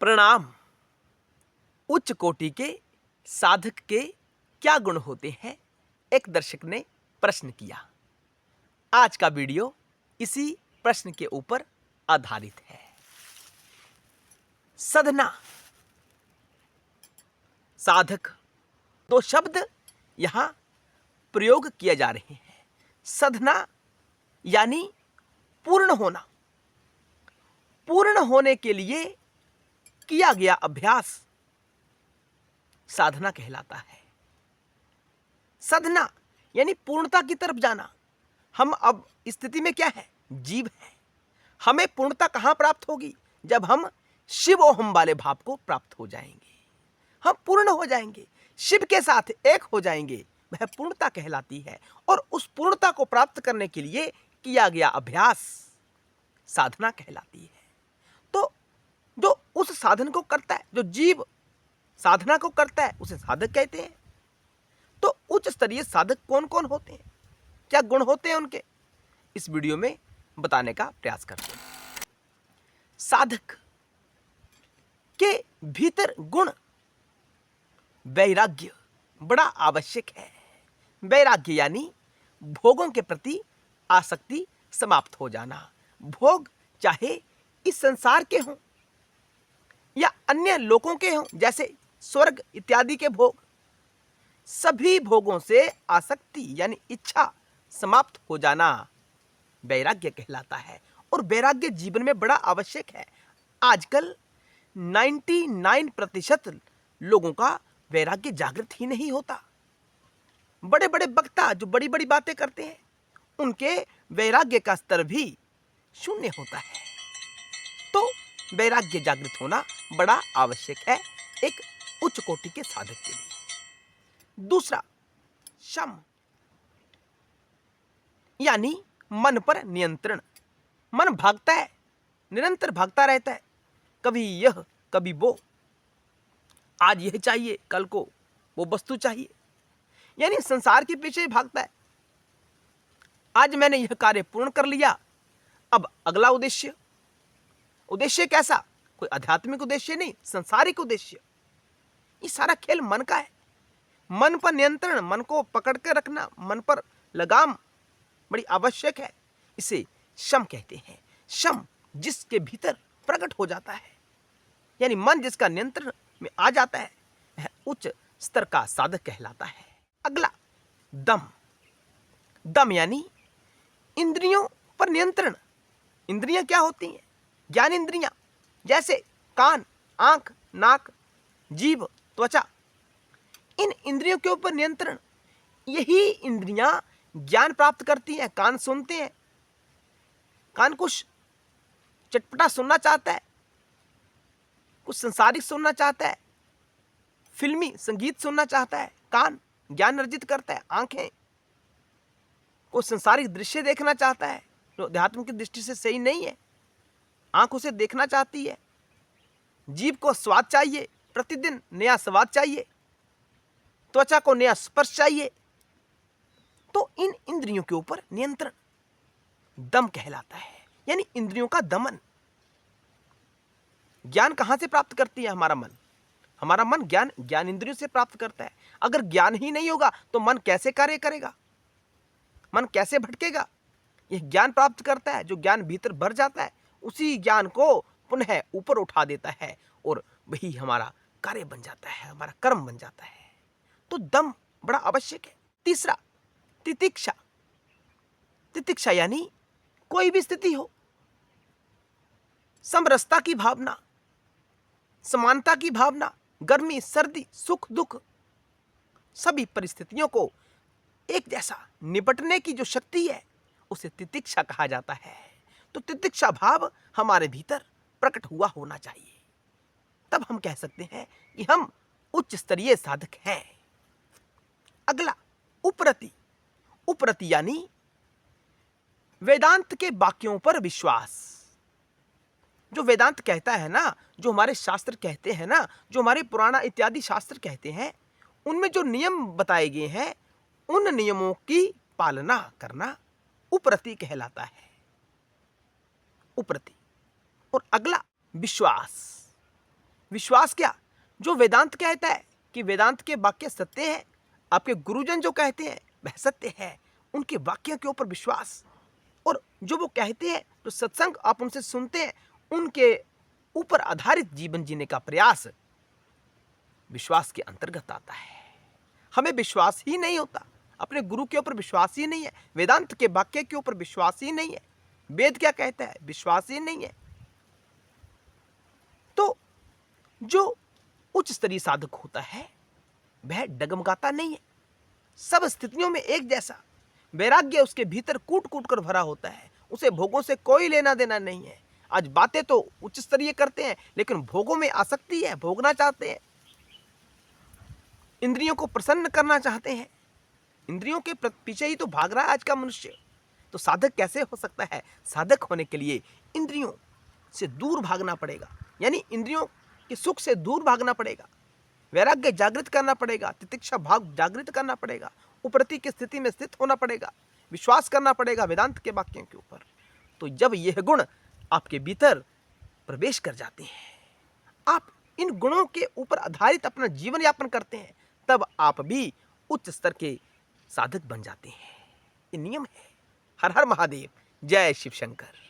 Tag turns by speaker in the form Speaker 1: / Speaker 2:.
Speaker 1: प्रणाम। उच्च कोटि के साधक के क्या गुण होते हैं? एक दर्शक ने प्रश्न किया। आज का वीडियो इसी प्रश्न के ऊपर आधारित है। साधना, साधक, दो शब्द यहां प्रयोग किए जा रहे हैं। साधना यानी पूर्ण होना, पूर्ण होने के लिए किया गया अभ्यास साधना कहलाता है। साधना यानी पूर्णता की तरफ जाना। हम अब स्थिति में क्या है? जीव है। हमें पूर्णता कहां प्राप्त होगी? जब हम शिव और हम वाले भाव को प्राप्त हो जाएंगे, हम पूर्ण हो जाएंगे, शिव के साथ एक हो जाएंगे, वह पूर्णता कहलाती है। और उस पूर्णता को प्राप्त करने के लिए किया गया अभ्यास साधना कहलाती है। तो जो उस साधन को करता है, जो जीव साधना को करता है, उसे साधक कहते हैं। तो उच्च स्तरीय साधक कौन कौन होते हैं, क्या गुण होते हैं उनके, इस वीडियो में बताने का प्रयास करते हैं। साधक के भीतर गुण वैराग्य बड़ा आवश्यक है। वैराग्य यानी भोगों के प्रति आसक्ति समाप्त हो जाना। भोग चाहे इस संसार के हों या अन्य लोगों के हों, जैसे स्वर्ग इत्यादि के भोग, सभी भोगों से आसक्ति यानी इच्छा समाप्त हो जाना वैराग्य कहलाता है। और वैराग्य जीवन में बड़ा आवश्यक है। आजकल 99% लोगों का वैराग्य जागृत ही नहीं होता। बड़े बड़े वक्ता जो बड़ी बड़ी बातें करते हैं, उनके वैराग्य का स्तर भी शून्य होता है। तो वैराग्य जागृत होना बड़ा आवश्यक है एक उच्च कोटि के साधक के लिए। दूसरा, शम यानी मन पर नियंत्रण। मन भागता है, निरंतर भागता रहता है, कभी यह कभी वो, आज यह चाहिए, कल को वो वस्तु चाहिए, यानी संसार के पीछे भागता है। आज मैंने यह कार्य पूर्ण कर लिया, अब अगला उद्देश्य। उद्देश्य कैसा? कोई आध्यात्मिक उद्देश्य नहीं, संसारिक उद्देश्य। ये सारा खेल मन का है। मन पर नियंत्रण, मन को पकड़ कर रखना, मन पर लगाम बड़ी आवश्यक है। इसे शम कहते हैं। शम जिसके भीतर प्रकट हो जाता है, यानी मन जिसका नियंत्रण में आ जाता है, वह उच्च स्तर का साधक कहलाता है। अगला, दम। दम यानी इंद्रियों पर नियंत्रण। इंद्रियां क्या होती हैं? ज्ञान इंद्रियां, जैसे कान, आंख, नाक, जीभ, त्वचा। इन इंद्रियों के ऊपर नियंत्रण। यही इंद्रियां ज्ञान प्राप्त करती हैं। कान सुनते हैं, कान कुछ चटपटा सुनना चाहता है, कुछ संसारिक सुनना चाहता है, फिल्मी संगीत सुनना चाहता है। कान ज्ञान अर्जित करता है। आंखें कुछ संसारिक दृश्य देखना चाहता है, जो अध्यात्म की दृष्टि से सही नहीं है, आंख उसे देखना चाहती है। जीभ को स्वाद चाहिए, प्रतिदिन नया स्वाद चाहिए। त्वचा को नया स्पर्श चाहिए। तो इन इंद्रियों के ऊपर नियंत्रण दम कहलाता है, यानी इंद्रियों का दमन। ज्ञान कहां से प्राप्त करती है? हमारा मन। हमारा मन ज्ञान इंद्रियों से प्राप्त करता है। अगर ज्ञान ही नहीं होगा तो मन कैसे कार्य करेगा? मन कैसे भटकेगा? यह ज्ञान प्राप्त करता है, जो ज्ञान भीतर भर जाता है, उसी ज्ञान को पुनः ऊपर उठा देता है और वही हमारा कार्य बन जाता है, हमारा कर्म बन जाता है। तो दम बड़ा आवश्यक है। तीसरा, तितिक्षा। तितिक्षा यानी कोई भी स्थिति हो, समरसता की भावना, समानता की भावना, गर्मी सर्दी, सुख दुख, सभी परिस्थितियों को एक जैसा निपटने की जो शक्ति है, उसे तितिक्षा कहा जाता है। तो तितिक्षा भाव हमारे भीतर प्रकट हुआ होना चाहिए, तब हम कह सकते हैं कि हम उच्च स्तरीय साधक हैं। अगला, उपरति। उपरति यानी वेदांत के वाक्यों पर विश्वास। जो वेदांत कहता है ना, जो हमारे शास्त्र कहते हैं ना, जो हमारे पुराण इत्यादि शास्त्र कहते हैं, उनमें जो नियम बताए गए हैं, उन नियमों की पालना करना उपरति कहलाता है। उपरति। और अगला, विश्वास। विश्वास क्या? जो वेदांत कहता है कि वेदांत के वाक्य सत्य हैं, आपके गुरुजन जो कहते हैं वह सत्य है, उनके वाक्यों के ऊपर विश्वास। और जो वो कहते हैं, जो सत्संग आप उनसे सुनते हैं, उनके ऊपर आधारित जीवन जीने का प्रयास विश्वास के अंतर्गत आता है। हमें विश्वास ही नहीं होता, अपने गुरु के ऊपर विश्वास ही नहीं है, वेदांत के वाक्य के ऊपर विश्वास ही नहीं है, वेद क्या कहता है विश्वास ही नहीं है, तो जो उच्च स्तरीय साधक होता है वह डगमगाता नहीं है, सब स्थितियों में एक जैसा वैराग्य उसके भीतर कूट कूट कर भरा होता है, उसे भोगों से कोई लेना देना नहीं है। आज बातें तो उच्च स्तरीय करते हैं लेकिन भोगों में आसक्ति है, भोगना चाहते हैं, इंद्रियों को प्रसन्न करना चाहते हैं, इंद्रियों के पीछे ही तो भाग रहा है आज का मनुष्य। तो साधक कैसे हो सकता है? साधक होने के लिए इंद्रियों से दूर भागना पड़ेगा, यानी इंद्रियों के सुख से दूर भागना पड़ेगा, वैराग्य जागृत करना पड़ेगा, तितिक्षा भाव जागृत करना पड़ेगा, उपरति की स्थिति में स्थित होना पड़ेगा, विश्वास करना पड़ेगा वेदांत के वाक्यों के ऊपर। तो जब यह गुण आपके भीतर प्रवेश कर जाते हैं, आप इन गुणों के ऊपर आधारित अपना जीवन यापन करते हैं, तब आप भी उच्च स्तर के साधक बन जाते हैं। ये नियम है। हर हर महादेव, जय शिव शंकर।